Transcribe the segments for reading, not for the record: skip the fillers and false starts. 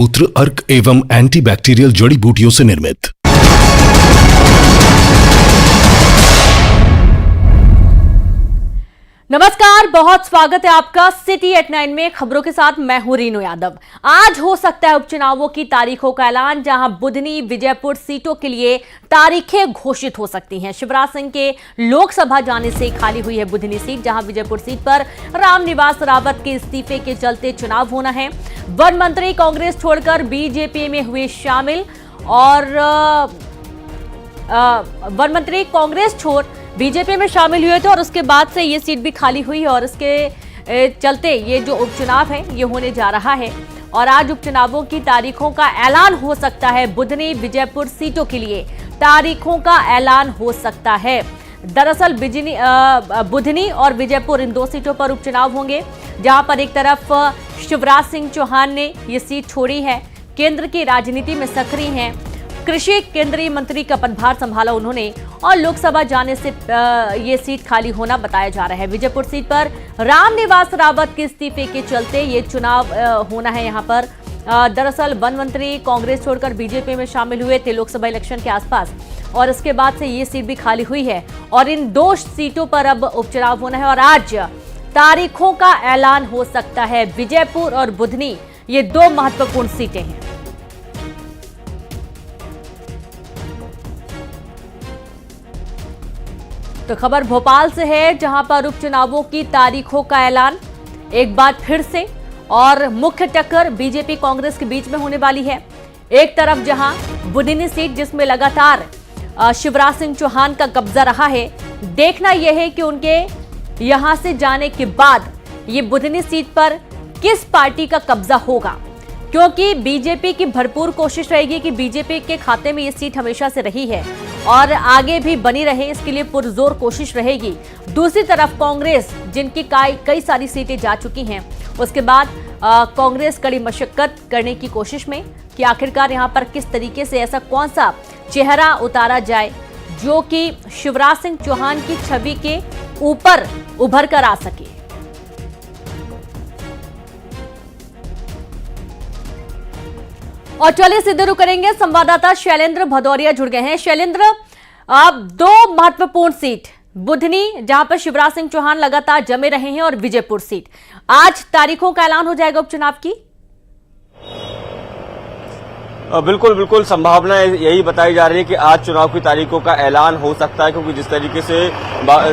मूत्र अर्क एवं एंटीबैक्टीरियल जड़ी बूटियों से निर्मित। नमस्कार, बहुत स्वागत है आपका सिटी एट 9 में। खबरों के साथ मैं हूं रीनू यादव। आज हो सकता है उपचुनावों की तारीखों का ऐलान, जहां बुधनी विजयपुर सीटों के लिए तारीखें घोषित हो सकती हैं। शिवराज सिंह के लोकसभा जाने से खाली हुई है बुधनी सीट, जहां विजयपुर सीट पर रामनिवास रावत के इस्तीफे के चलते चुनाव होना है। वन मंत्री कांग्रेस छोड़कर बीजेपी में हुए शामिल और वन मंत्री कांग्रेस छोड़ बीजेपी में शामिल हुए थे और उसके बाद से ये सीट भी खाली हुई है और इसके चलते ये जो उपचुनाव है ये होने जा रहा है और आज उपचुनावों की तारीखों का ऐलान हो सकता है। बुधनी विजयपुर सीटों के लिए तारीखों का ऐलान हो सकता है। दरअसल बुधनी और विजयपुर इन दो सीटों पर उपचुनाव होंगे, जहां पर एक तरफ शिवराज सिंह चौहान ने ये सीट छोड़ी है, केंद्र की राजनीति में सक्रिय हैं, कृषि केंद्रीय मंत्री का पदभार संभाला उन्होंने और लोकसभा जाने से ये सीट खाली होना बताया जा रहा है। विजयपुर सीट पर रामनिवास रावत के इस्तीफे के चलते ये चुनाव होना है। यहाँ पर दरअसल वन मंत्री कांग्रेस छोड़कर बीजेपी में शामिल हुए थे लोकसभा इलेक्शन के आसपास और इसके बाद से ये सीट भी खाली हुई है और इन दो सीटों पर अब उपचुनाव होना है और आज तारीखों का ऐलान हो सकता है। विजयपुर और बुधनी ये दो महत्वपूर्ण सीटें हैं। तो खबर भोपाल से है, जहां पर उपचुनावों की तारीखों का ऐलान एक बार फिर से और मुख्य टक्कर बीजेपी कांग्रेस के बीच में होने वाली है। एक तरफ जहां बुधनी सीट जिसमें लगातार शिवराज सिंह चौहान का कब्जा रहा है, देखना यह है कि उनके यहां से जाने के बाद ये बुधनी सीट पर किस पार्टी का कब्जा होगा, क्योंकि बीजेपी की भरपूर कोशिश रहेगी कि बीजेपी के खाते में ये सीट हमेशा से रही है और आगे भी बनी रहे, इसके लिए पुरजोर कोशिश रहेगी। दूसरी तरफ कांग्रेस, जिनकी कई सारी सीटें जा चुकी हैं, उसके बाद कांग्रेस कड़ी मशक्कत करने की कोशिश में कि आखिरकार यहां पर किस तरीके से ऐसा कौन सा चेहरा उतारा जाए जो कि शिवराज सिंह चौहान की छवि के ऊपर उभर कर आ सके। और चलिए सीधे रुक करेंगे, संवाददाता शैलेंद्र भदौरिया जुड़ गए हैं। शैलेंद्र, अब दो महत्वपूर्ण सीट, बुधनी जहां पर शिवराज सिंह चौहान लगातार जमे रहे हैं और विजयपुर सीट, आज तारीखों का ऐलान हो जाएगा उपचुनाव की? बिल्कुल बिल्कुल संभावना यही बताई जा रही है कि आज चुनाव की तारीखों का ऐलान हो सकता है, क्योंकि जिस तरीके से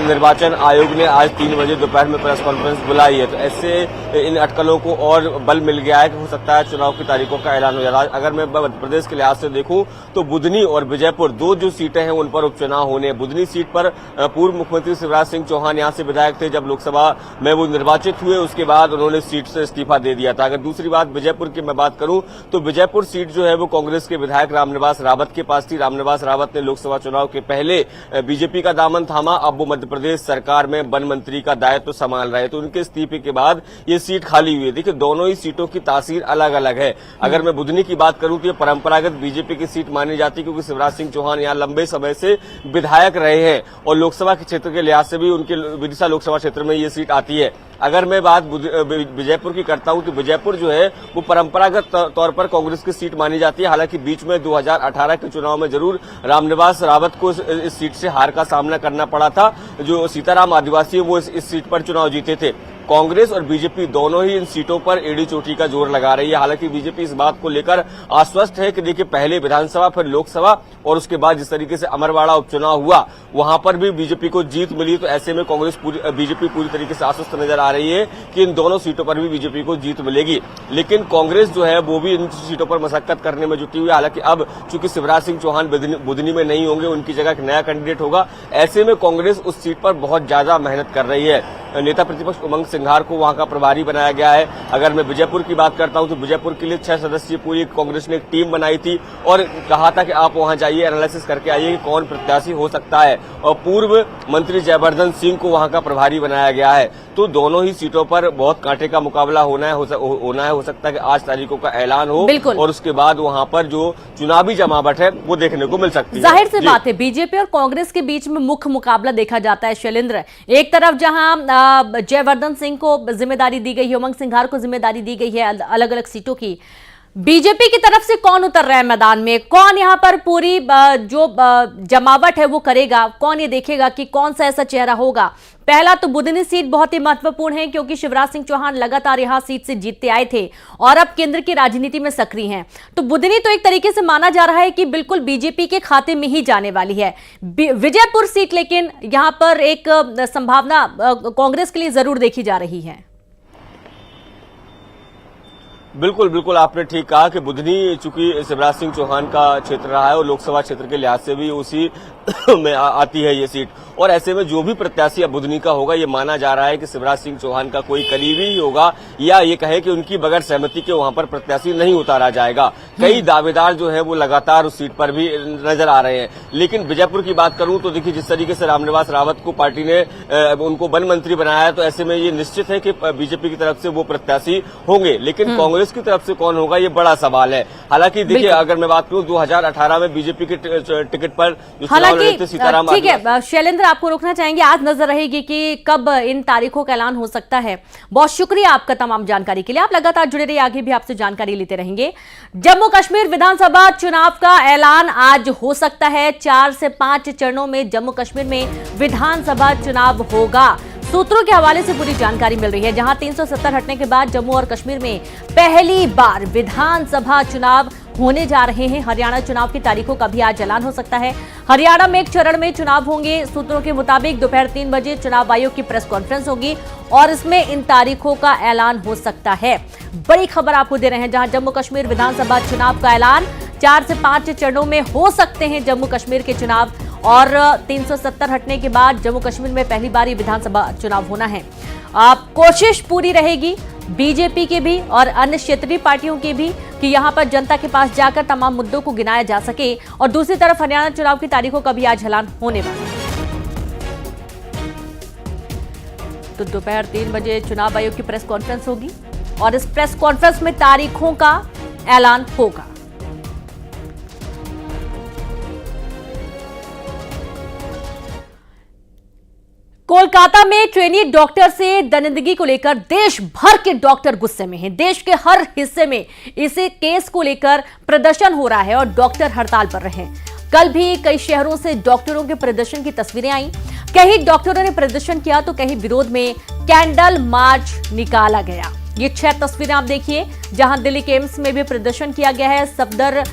निर्वाचन आयोग ने आज 3 बजे दोपहर में प्रेस कॉन्फ्रेंस बुलाई है, तो ऐसे इन अटकलों को और बल मिल गया है कि हो सकता है चुनाव की तारीखों का ऐलान हो जाए। अगर मैं मध्य प्रदेश के लिहाज से देखूं तो बुधनी और विजयपुर दो जो सीटें हैं उन पर उपचुनाव होने हैं। बुधनी सीट पर पूर्व मुख्यमंत्री शिवराज सिंह चौहान यहां से विधायक थे, जब लोकसभा में वो निर्वाचित हुए उसके बाद उन्होंने सीट से इस्तीफा दे दिया था। अगर दूसरी बात विजयपुर की मैं बात करूं तो विजयपुर सीट जो है वो कांग्रेस के विधायक रामनिवास रावत के पास थी। रामनिवास रावत ने लोकसभा चुनाव के पहले बीजेपी का दामन थामा, अब वो मध्य प्रदेश सरकार में वन मंत्री का दायित्व संभाल रहे, तो उनके इस्तीफे के बाद ये सीट खाली हुई है। देखिए, दोनों ही सीटों की तासीर अलग अलग है। अगर मैं बुधनी की बात करूं तो ये परंपरागत बीजेपी की सीट मानी जाती है, क्योंकि शिवराज सिंह चौहान यहां लंबे समय से विधायक रहे हैं और लोकसभा के क्षेत्र के लिहाज से भी उनके विदिशा लोकसभा क्षेत्र में ये सीट आती है। अगर मैं बात विजयपुर की करता हूं तो विजयपुर जो है वो परंपरागत तौर पर कांग्रेस की सीट मानी जाती है। हालांकि बीच में 2018 के चुनाव में जरूर रामनिवास रावत को इस सीट से हार का सामना करना पड़ा था। जो सीताराम आदिवासी वो इस सीट पर चुनाव जीते थे। कांग्रेस और बीजेपी दोनों ही इन सीटों पर एड़ी चोटी का जोर लगा रही है। हालांकि बीजेपी इस बात को लेकर आश्वस्त है कि देखिए, पहले विधानसभा फिर लोकसभा और उसके बाद जिस तरीके से अमरवाड़ा उपचुनाव हुआ वहां पर भी बीजेपी को जीत मिली, तो ऐसे में बीजेपी पूरी तरीके से आश्वस्त नजर आ रही है कि इन दोनों सीटों पर भी बीजेपी को जीत मिलेगी। लेकिन कांग्रेस जो है वो भी इन सीटों पर मशक्कत करने में जुटी हुई है। हालांकि अब चूंकि शिवराज सिंह चौहान बुधनी में नहीं होंगे, उनकी जगह एक नया कैंडिडेट होगा, ऐसे में कांग्रेस उस सीट पर बहुत ज्यादा मेहनत कर रही है। नेता प्रतिपक्ष उमंग सिंघार को वहां का प्रभारी बनाया गया है। अगर मैं विजयपुर की बात करता हूं तो विजयपुर के लिए 6 सदस्यीय पूरी कांग्रेस ने एक टीम बनाई थी और कहा था कि आप वहां जाइए, एनालिसिस करके आइए कि कौन प्रत्याशी हो सकता है, और पूर्व मंत्री जयवर्धन सिंह को वहां का प्रभारी बनाया गया है। तो दोनों ही सीटों पर बहुत कांटे का मुकाबला होना है। हो सकता है कि आज तारीखों का ऐलान हो और उसके बाद वहां पर जो चुनावी जमावट है वो देखने को मिल सकती है। जाहिर सी बात है, बीजेपी और कांग्रेस के बीच में मुख्य मुकाबला देखा जाता है। शैलेंद्र, एक तरफ जहां जयवर्धन सिंह को जिम्मेदारी दी गई है, उमंग सिंघार को जिम्मेदारी दी गई है अलग अलग सीटों की, बीजेपी की तरफ से कौन उतर रहा है मैदान में, कौन यहां पर पूरी जो जमावट है वो करेगा, कौन ये देखेगा कि कौन सा ऐसा चेहरा होगा। पहला तो बुधनी सीट बहुत ही महत्वपूर्ण है क्योंकि शिवराज सिंह चौहान लगातार यहां सीट से जीतते आए थे और अब केंद्र की राजनीति में सक्रिय हैं। तो बुधनी तो एक तरीके से माना जा रहा है कि बिल्कुल बीजेपी के खाते में ही जाने वाली है। विजयपुर सीट लेकिन यहां पर एक संभावना कांग्रेस के लिए जरूर देखी जा रही है। बिल्कुल बिल्कुल आपने ठीक कहा कि बुधनी चूंकि शिवराज सिंह चौहान का क्षेत्र रहा है और लोकसभा क्षेत्र के लिहाज से भी उसी में आती है ये सीट, और ऐसे में जो भी प्रत्याशी अब बुधनी का होगा ये माना जा रहा है कि शिवराज सिंह चौहान का कोई करीबी ही होगा, या ये कहे कि उनकी बगैर सहमति के वहां पर प्रत्याशी नहीं उतारा जाएगा। कई दावेदार जो है वो लगातार उस सीट पर भी नजर आ रहे हैं। लेकिन विजयपुर की बात करूं तो देखिए जिस तरीके से रामनिवास रावत को पार्टी ने उनको वन मंत्री बनाया है, तो ऐसे में ये निश्चित है कि बीजेपी की तरफ से वो प्रत्याशी होंगे। लेकिन कांग्रेस की तरफ से कौन होगा ये बड़ा सवाल है। हालांकि देखिए अगर मैं बात करूं 2018 में बीजेपी के टिकट पर सीताराम, ठीक है शैलेंद्र आपको रोकना चाहेंगे, आज नजर रहेगी कि कब इन तारीखों का ऐलान हो सकता है। बहुत शुक्रिया आपका तमाम जानकारी के लिए, आप लगातार जुड़े रहिए, आगे भी आपसे जानकारी लेते रहेंगे। जम्मू कश्मीर विधानसभा चुनाव का ऐलान आज हो सकता है। 4 से 5 चरणों में जम्मू कश्मीर में विधानसभा चुनाव होगा। सूत्रों के हवाले से पूरी जानकारी मिल रही है। जहां 370 हटने के बाद जम्मू और कश्मीर में पहली बार विधानसभा चुनाव होने जा रहे हैं। हरियाणा चुनाव की तारीखों का भी आज ऐलान हो सकता है। हरियाणा में एक चरण में चुनाव होंगे। सूत्रों के मुताबिक दोपहर 3 बजे चुनाव आयोग की प्रेस कॉन्फ्रेंस होगी और इसमें इन तारीखों का ऐलान हो सकता है। बड़ी खबर आपको दे रहे हैं, जहां जम्मू कश्मीर विधानसभा चुनाव का ऐलान 4 से 5 चरणों में हो सकते हैं जम्मू कश्मीर के चुनाव, और 370 हटने के बाद जम्मू कश्मीर में पहली बार विधानसभा चुनाव होना है। कोशिश पूरी रहेगी बीजेपी की भी और अन्य क्षेत्रीय पार्टियों की भी कि यहां पर जनता के पास जाकर तमाम मुद्दों को गिनाया जा सके। और दूसरी तरफ हरियाणा चुनाव की तारीखों का भी आज ऐलान होने वाला है। तो दोपहर 3 बजे चुनाव आयोग की प्रेस कॉन्फ्रेंस होगी और इस प्रेस कॉन्फ्रेंस में तारीखों का ऐलान होगा। कोलकाता में ट्रेनी डॉक्टर से दरिंदगी को लेकर देश भर के डॉक्टर गुस्से में हैं। देश के हर हिस्से में इसे केस को लेकर प्रदर्शन हो रहा है और डॉक्टर हड़ताल पर रहे। कल भी कई शहरों से डॉक्टरों के प्रदर्शन की तस्वीरें आई। कहीं डॉक्टरों ने प्रदर्शन किया तो कहीं विरोध में कैंडल मार्च निकाला गया। ये 6 तस्वीरें आप देखिए, जहां दिल्ली के एम्स में भी प्रदर्शन किया गया है। सफदर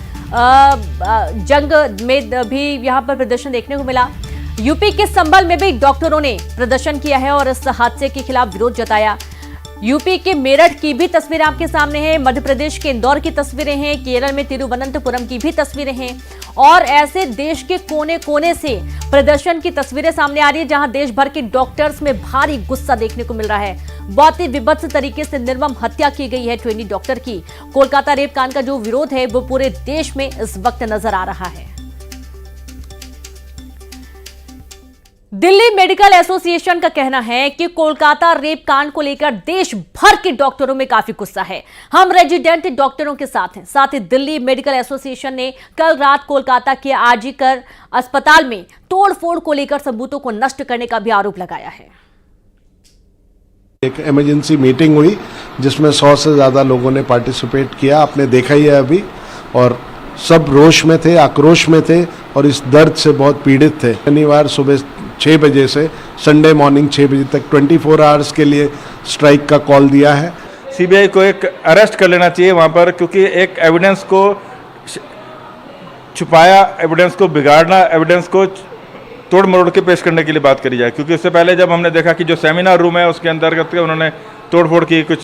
जंग में भी यहां पर प्रदर्शन देखने को मिला। यूपी के संभल में भी डॉक्टरों ने प्रदर्शन किया है और इस हादसे के खिलाफ विरोध जताया। यूपी के मेरठ की भी तस्वीरें आपके सामने हैं, मध्य प्रदेश के इंदौर की तस्वीरें हैं, केरल में तिरुवनंतपुरम की भी तस्वीरें हैं और ऐसे देश के कोने कोने से प्रदर्शन की तस्वीरें सामने आ रही है, जहां देश भर के डॉक्टर्स में भारी गुस्सा देखने को मिल रहा है। बहुत ही विभत्स तरीके से निर्मम हत्या की गई है ट्रेनी डॉक्टर की। कोलकाता रेप कांड का जो विरोध है वो पूरे देश में इस वक्त नजर आ रहा है। दिल्ली मेडिकल एसोसिएशन का कहना है कि कोलकाता रेप कांड को लेकर देश भर के डॉक्टरों में काफी गुस्सा है। हम रेजिडेंट डॉक्टरों के साथ हैं। साथ ही दिल्ली मेडिकल एसोसिएशन ने कल रात कोलकाता के आरजीकर अस्पताल में तोड़फोड़ को लेकर सबूतों को नष्ट करने का भी आरोप लगाया है। एक इमरजेंसी मीटिंग हुई जिसमें 100 से ज्यादा लोगों ने पार्टिसिपेट किया। आपने देखा ही है अभी, और सब रोष में थे, आक्रोश में थे और इस दर्द से बहुत पीड़ित थे। शनिवार सुबह 6 बजे से संडे मॉर्निंग 6 बजे तक 24 आवर्स के लिए स्ट्राइक का कॉल दिया है। सीबीआई को एक अरेस्ट कर लेना चाहिए वहाँ पर, क्योंकि एक एविडेंस को छुपाया, एविडेंस को बिगाड़ना, एविडेंस को तोड़ मरोड़ के पेश करने के लिए बात करी जाए। क्योंकि उससे पहले जब हमने देखा कि जो सेमिनार रूम है उसके अंतर्गत उन्होंने तोड़फोड़ की। कुछ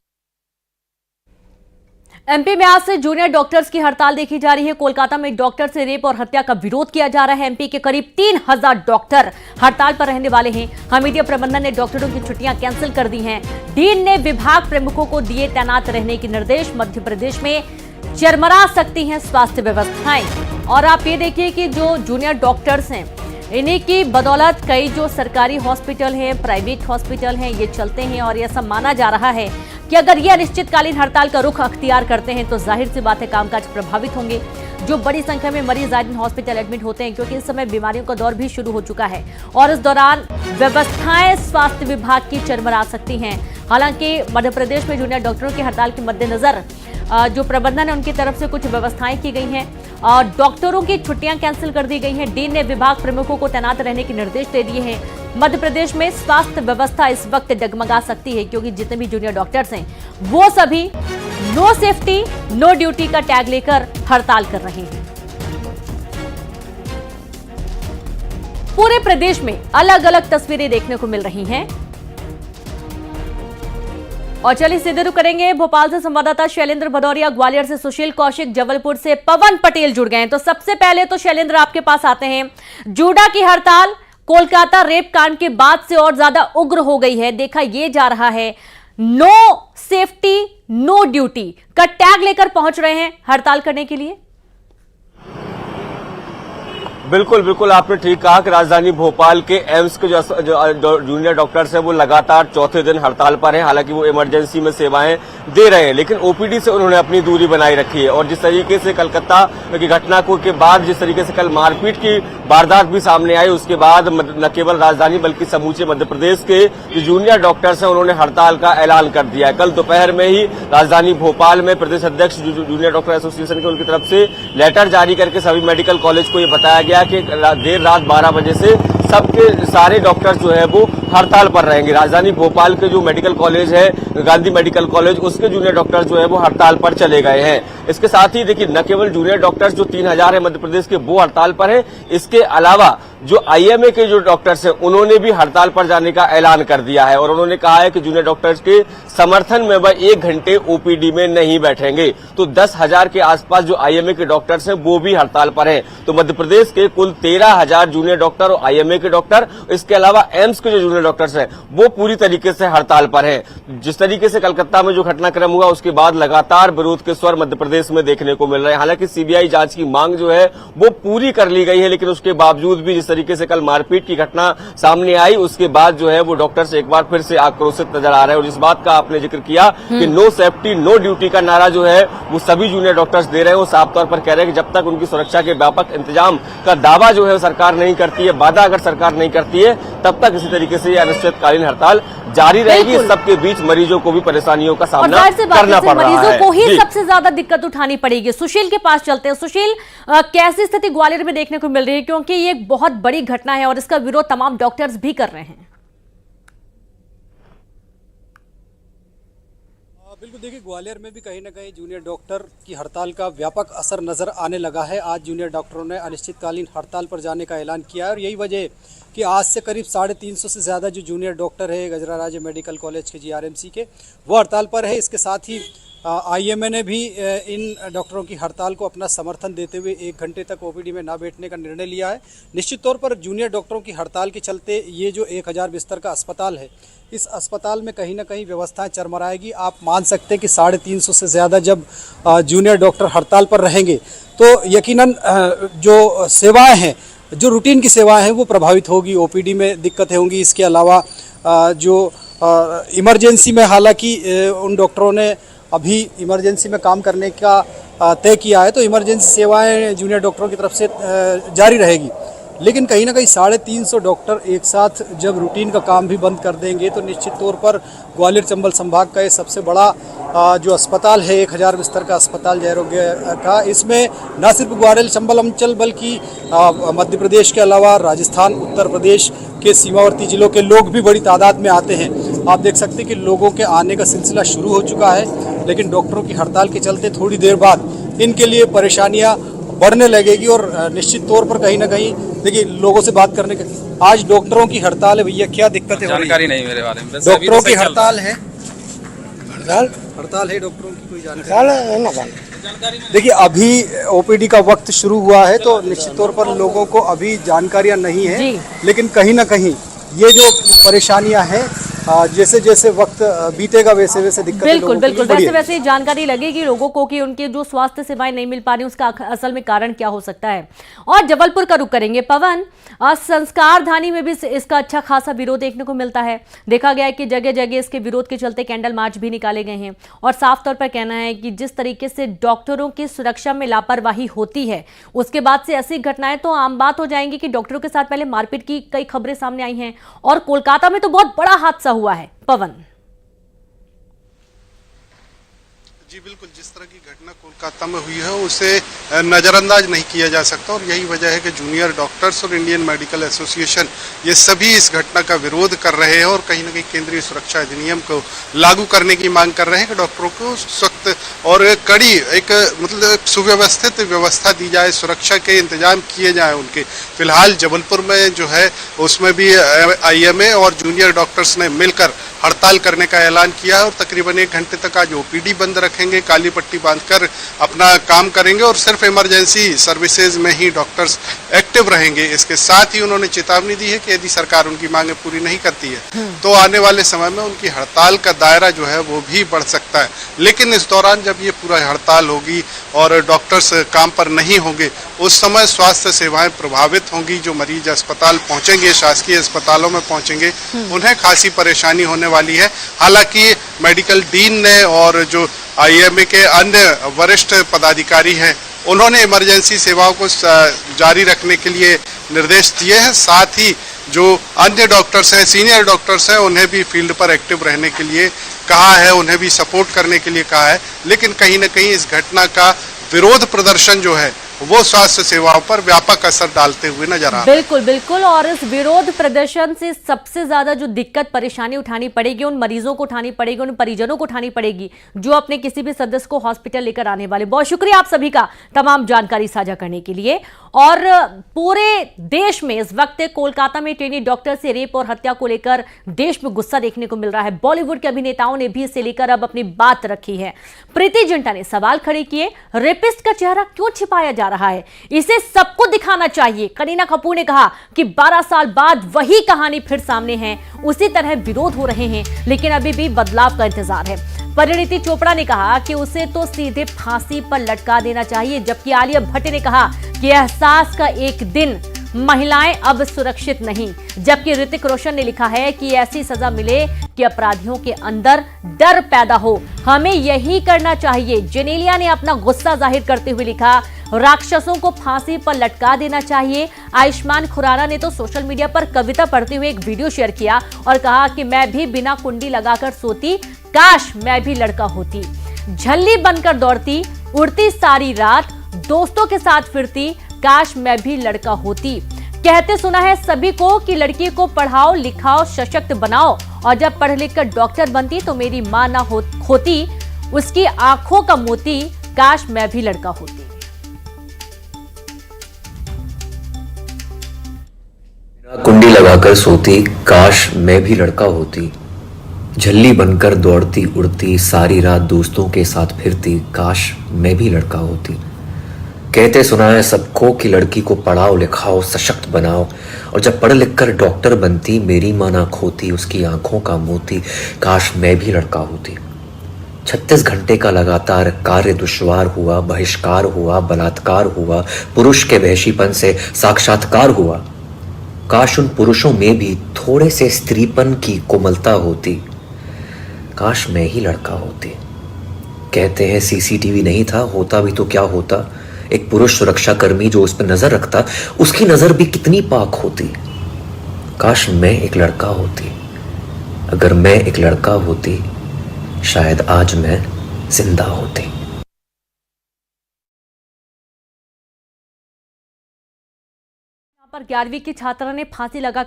एमपी में आज से जूनियर डॉक्टर्स की हड़ताल देखी जा रही है। कोलकाता में डॉक्टर से रेप और हत्या का विरोध किया जा रहा है। एमपी के करीब 3000 डॉक्टर हड़ताल पर रहने वाले हैं। हमीदिया प्रबंधन ने डॉक्टरों की छुट्टियां कैंसिल कर दी हैं। डीन ने विभाग प्रमुखों को दिए तैनात रहने के निर्देश। मध्य प्रदेश में चरमरा सकती हैं स्वास्थ्य व्यवस्थाएं। और आप ये देखिए कि जो जूनियर डॉक्टर्स हैं, इन्हीं की बदौलत कई जो सरकारी हॉस्पिटल हैं, प्राइवेट हॉस्पिटल हैं, ये चलते हैं। और यह सब माना जा रहा है कि अगर ये अनिश्चितकालीन हड़ताल का रुख अख्तियार करते हैं तो जाहिर सी बात है कामकाज प्रभावित होंगे। जो बड़ी संख्या में मरीज आए दिन हॉस्पिटल एडमिट होते हैं, क्योंकि इस समय बीमारियों का दौर भी शुरू हो चुका है और इस दौरान व्यवस्थाएं स्वास्थ्य विभाग की चरमरा सकती हैं। हालांकि मध्य प्रदेश में जूनियर डॉक्टरों की हड़ताल के मद्देनजर जो प्रबंधन है उनकी तरफ से कुछ व्यवस्थाएं की गई हैं और डॉक्टरों की छुट्टियां कैंसिल कर दी गई हैं। डीन ने विभाग प्रमुखों को तैनात रहने के निर्देश दे दिए हैं। मध्य प्रदेश में स्वास्थ्य व्यवस्था इस वक्त डगमगा सकती है क्योंकि जितने भी जूनियर डॉक्टर्स हैं वो सभी नो सेफ्टी नो ड्यूटी का टैग लेकर हड़ताल कर रहे हैं। पूरे प्रदेश में अलग अलग तस्वीरें देखने को मिल रही हैं और चलिए सीधे रुख करेंगे भोपाल से संवाददाता शैलेंद्र भदौरिया, ग्वालियर से सुशील कौशिक, जबलपुर से पवन पटेल जुड़ गए हैं। तो सबसे पहले तो शैलेंद्र आपके पास आते हैं। जूडा की हड़ताल कोलकाता रेप कांड के बाद से और ज्यादा उग्र हो गई है। देखा यह जा रहा है नो सेफ्टी नो ड्यूटी का टैग लेकर पहुंच रहे हैं हड़ताल करने के लिए। बिल्कुल बिल्कुल आपने ठीक कहा कि राजधानी भोपाल के एम्स के जो जूनियर डॉक्टर्स हैं वो लगातार चौथे दिन हड़ताल पर हैं। हालांकि वो इमरजेंसी में सेवाएं दे रहे हैं लेकिन ओपीडी से उन्होंने अपनी दूरी बनाई रखी है। और जिस तरीके से कलकत्ता की घटना को के बाद जिस तरीके से कल मारपीट की वारदात भी सामने आई उसके बाद न केवल राजधानी बल्कि समूचे मध्य प्रदेश के जो जूनियर डॉक्टर्स हैं उन्होंने हड़ताल का ऐलान कर दिया है। कल दोपहर में ही राजधानी भोपाल में प्रदेश अध्यक्ष जूनियर डॉक्टर एसोसिएशन के उनकी तरफ से लेटर जारी करके सभी मेडिकल कॉलेज को ये बताया गया कि देर रात 12 बजे से सबके सारे डॉक्टर्स जो है वो हड़ताल पर रहेंगे। राजधानी भोपाल के जो मेडिकल कॉलेज है गांधी मेडिकल कॉलेज उसके जूनियर डॉक्टर्स जो है वो हड़ताल पर चले गए हैं। इसके साथ ही देखिए न केवल जूनियर डॉक्टर्स जो 3000 है मध्य प्रदेश के वो हड़ताल पर है, इसके अलावा जो आईएमए के जो डॉक्टर्स हैं उन्होंने भी हड़ताल पर जाने का ऐलान कर दिया है और उन्होंने कहा है कि जूनियर डॉक्टर्स के समर्थन में वह 1 घंटे ओपीडी में नहीं बैठेंगे। तो 10,000 के आसपास जो आईएमए के डॉक्टर्स हैं वो भी हड़ताल पर हैं। तो मध्य प्रदेश के कुल 13,000 जूनियर डॉक्टर और आईएमए के डॉक्टर, इसके अलावा एम्स के जो जूनियर डॉक्टर्स हैं वो पूरी तरीके से हड़ताल पर हैं। जिस तरीके से कलकत्ता में जो घटनाक्रम हुआ उसके बाद लगातार विरोध के स्वर मध्य प्रदेश में देखने को मिल रहे हैं। हालांकि सीबीआई जांच की मांग जो है वो पूरी कर ली गई है लेकिन उसके बावजूद भी जिस तरीके से कल मारपीट की घटना सामने आई उसके बाद जो है वो डॉक्टर्स एक बार फिर से आक्रोशित नजर आ रहे हैं। और जिस बात का आपने जिक्र किया कि नो सेफ्टी नो ड्यूटी का नारा जो है वो सभी जूनियर डॉक्टर्स दे रहे हैं, वो साफ तौर पर कह रहे हैं कि जब तक उनकी सुरक्षा के व्यापक इंतजाम का दावा जो है सरकार नहीं करती है, वादा अगर सरकार नहीं करती है तब तक इसी तरीके से ये अनिश्चितकालीन हड़ताल जारी रहेगी। सबके बीच मरीजों को भी परेशानियों का सामना करना पड़ रहा है। मरीजों को ही सबसे ज्यादा दिक्कत उठानी पड़ेगी। सुशील के पास चलते हैं। सुशील, कैसी स्थिति ग्वालियर में देखने को मिल रही है क्योंकि ये एक बहुत बड़ी घटना है और इसका विरोध तमाम डॉक्टर्स भी कर रहे हैं। बिल्कुल, देखिए ग्वालियर में भी कहीं ना कहीं जूनियर डॉक्टर की हड़ताल का व्यापक असर नज़र आने लगा है। आज जूनियर डॉक्टरों ने अनिश्चितकालीन हड़ताल पर जाने का ऐलान किया है और यही वजह कि आज से करीब 350 से ज़्यादा जो जूनियर डॉक्टर है गजराराज मेडिकल कॉलेज के जीआरएमसी के वो हड़ताल पर है। इसके साथ ही आईएमए ने भी इन डॉक्टरों की हड़ताल को अपना समर्थन देते हुए 1 घंटे तक ओपीडी में ना बैठने का निर्णय लिया है। निश्चित तौर पर जूनियर डॉक्टरों की हड़ताल के चलते ये जो 1000 बिस्तर का अस्पताल है इस अस्पताल में कहीं ना कहीं व्यवस्थाएं चरमराएगी। आप मान सकते हैं कि 350 से ज़्यादा जब जूनियर डॉक्टर हड़ताल पर रहेंगे तो यकीनन जो सेवाएं हैं, जो रूटीन की सेवाएं हैं वो प्रभावित होगी, ओपीडी में दिक्कतें होंगी। इसके अलावा जो इमरजेंसी में, हालांकि उन डॉक्टरों ने अभी इमरजेंसी में काम करने का तय किया है तो इमरजेंसी सेवाएं जूनियर डॉक्टरों की तरफ से जारी रहेगी, लेकिन कहीं ना कहीं 350 डॉक्टर एक साथ जब रूटीन का काम भी बंद कर देंगे तो निश्चित तौर पर ग्वालियर चंबल संभाग का ये सबसे बड़ा जो अस्पताल है 1000 बिस्तर का अस्पताल जयरोग्य का, इसमें न सिर्फ ग्वालियर चंबल अंचल बल्कि मध्य प्रदेश के अलावा राजस्थान, उत्तर प्रदेश के सीमावर्ती जिलों के लोग भी बड़ी तादाद में आते हैं। आप देख सकते हैं कि लोगों के आने का सिलसिला शुरू हो चुका है, लेकिन डॉक्टरों की हड़ताल के चलते थोड़ी देर बाद इनके लिए परेशानियां बढ़ने लगेगी। और निश्चित तौर पर कहीं ना कहीं देखिए लोगों से बात करने के, आज डॉक्टरों की हड़ताल है, भैया क्या दिक्कतें हो रही है? जानकारी नहीं मेरे बारे में। डॉक्टरों की हड़ताल है, हड़ताल है डॉक्टरों की, कोई जानकारी? देखिए अभी ओपीडी का वक्त शुरू हुआ है तो निश्चित तौर पर लोगों को अभी जानकारियां नहीं है, लेकिन कहीं ना कहीं ये जो परेशानियां हैं जैसे जैसे वक्त बीतेगा वैसे वैसे दिक्कतें बिल्कुल बिल्कुल वैसे वैसे जानकारी लगेगी लोगों को कि उनके जो स्वास्थ्य सेवाएं नहीं मिल पा रही उसका असल में कारण क्या हो सकता है। और जबलपुर का रुख करेंगे। पवन, संस्कार धानी में भी इसका अच्छा खासा विरोध देखने को मिलता है। देखा गया है कि जगह जगह इसके विरोध के चलते कैंडल मार्च भी निकाले गए हैं और साफ तौर पर कहना है कि जिस तरीके से डॉक्टरों की सुरक्षा में लापरवाही होती है उसके बाद से ऐसी घटनाएं तो आम बात हो जाएंगी कि डॉक्टरों के साथ पहले मारपीट की कई खबरें सामने आई हैं और कोलकाता में तो बहुत बड़ा हादसा हुआ है। पवन, जी बिल्कुल, जिस तरह की घटना कोलकाता में हुई है उसे नज़रअंदाज नहीं किया जा सकता और यही वजह है कि जूनियर डॉक्टर्स और इंडियन मेडिकल एसोसिएशन ये सभी इस घटना का विरोध कर रहे हैं और कहीं ना कहीं केंद्रीय सुरक्षा अधिनियम को लागू करने की मांग कर रहे हैं कि डॉक्टरों को सख्त और कड़ी एक मतलब सुव्यवस्थित व्यवस्था दी जाए, सुरक्षा के इंतजाम किए जाए उनके। फिलहाल जबलपुर में जो है उसमें भी IMA और जूनियर डॉक्टर्स ने मिलकर हड़ताल करने का ऐलान किया है और तकरीबन 1 घंटे तक आज OPD बंद रखेंगे, काली पट्टी बांधकर अपना काम करेंगे और सिर्फ इमरजेंसी सर्विसेज में ही डॉक्टर्स एक्टिव रहेंगे। इसके साथ ही उन्होंने चेतावनी दी है कि यदि सरकार उनकी मांगें पूरी नहीं करती है तो आने वाले समय में उनकी हड़ताल का दायरा जो है वो भी बढ़ सकता है। लेकिन इस दौरान जब ये पूरा हड़ताल होगी और डॉक्टर्स काम पर नहीं होंगे उस समय स्वास्थ्य सेवाएं प्रभावित होंगी। जो मरीज अस्पताल पहुंचेंगे, शासकीय अस्पतालों में पहुंचेंगे, उन्हें खासी परेशानी होने वाली है। हालांकि मेडिकल डीन ने और जो IMA के अन्य वरिष्ठ पदाधिकारी हैं उन्होंने इमरजेंसी सेवाओं को जारी रखने के लिए निर्देश दिए हैं। साथ ही जो अन्य डॉक्टर्स हैं, सीनियर डॉक्टर्स हैं, उन्हें भी फील्ड पर एक्टिव रहने के लिए कहा है, उन्हें भी सपोर्ट करने के लिए कहा है। लेकिन कहीं ना कहीं इस घटना का विरोध प्रदर्शन जो है वो स्वास्थ्य सेवाओं पर व्यापक असर डालते हुए नजर आ रहा है। बिल्कुल बिल्कुल, और इस विरोध प्रदर्शन से सबसे ज्यादा जो दिक्कत परेशानी उठानी पड़ेगी उन मरीजों को उठानी पड़ेगी, उन परिजनों को उठानी पड़ेगी जो अपने किसी भी सदस्य को हॉस्पिटल लेकर आने वाले। बहुत शुक्रिया आप सभी का तमाम जानकारी साझा करने के लिए। और पूरे देश में इस वक्त कोलकाता में ट्रेनी डॉक्टर से रेप और हत्या को लेकर देश में गुस्सा देखने को मिल रहा है। बॉलीवुड के अभिनेताओं ने भी इसे लेकर अब अपनी बात रखी है। प्रीति जिंटा ने सवाल खड़े किए, रेपिस्ट का चेहरा क्यों छिपाया जा रहा है, इसे सबको दिखाना चाहिए। करीना कपूर ने कहा कि 12 साल बाद वही कहानी फिर सामने है, उसी तरह विरोध हो रहे हैं लेकिन अभी भी बदलाव का इंतजार है। परिणीति चोपड़ा ने कहा कि उसे तो सीधे फांसी पर लटका देना चाहिए, जबकि आलिया भट्ट ने कहा कि एहसास का एक दिन, महिलाएं अब सुरक्षित नहीं। जबकि ऋतिक रोशन ने लिखा है कि ऐसी सजा मिले कि अपराधियों के अंदर डर पैदा हो, हमें यही करना चाहिए। जेनेलिया ने अपना गुस्सा जाहिर करते हुए लिखा, राक्षसों को फांसी पर लटका देना चाहिए। आयुष्मान खुराना ने तो सोशल मीडिया पर कविता पढ़ते हुए एक वीडियो शेयर किया और कहा कि मैं भी बिना कुंडी लगाकर सोती, काश मैं भी लड़का होती। झल्ली बनकर दौड़ती, उड़ती सारी रात, दोस्तों के साथ फिरती, काश मैं भी लड़का होती। कहते सुना है सभी को कि लड़की को पढ़ाओ लिखाओ सशक्त बनाओ, और जब पढ़ लिख कर डॉक्टर बनती तो मेरी मां ना होती, उसकी आंखों का मोती, काश मैं भी लड़का होती। कुंडी लगाकर सोती, काश मैं भी लड़का होती। झल्ली बनकर दौड़ती उड़ती, सारी रात दोस्तों के साथ फिरती, काश मैं भी लड़का होती। कहते सुना है सबको कि लड़की को पढ़ाओ लिखाओ सशक्त बनाओ, और जब पढ़ लिख कर डॉक्टर बनती मेरी मां ना खोती, उसकी आंखों का मोती, काश मैं भी लड़का होती। 36 घंटे का लगातार कार्य दुश्वार हुआ, बहिष्कार हुआ, बलात्कार हुआ, पुरुष के वहशीपन से साक्षात्कार हुआ। काश उन पुरुषों में भी थोड़े से स्त्रीपन की कोमलता होती, काश मैं ही लड़का होती। कहते हैं CCTV नहीं था, होता भी तो क्या होता, एक पुरुष सुरक्षा कर्मी जो उस पर नजर रखता, उसकी नजर भी कितनी पाक होती। काश मैं एक लड़का होती, अगर मैं एक लड़का होती शायद आज मैं जिंदा होती। पर 11वीं की छात्रा ने फांसी लगा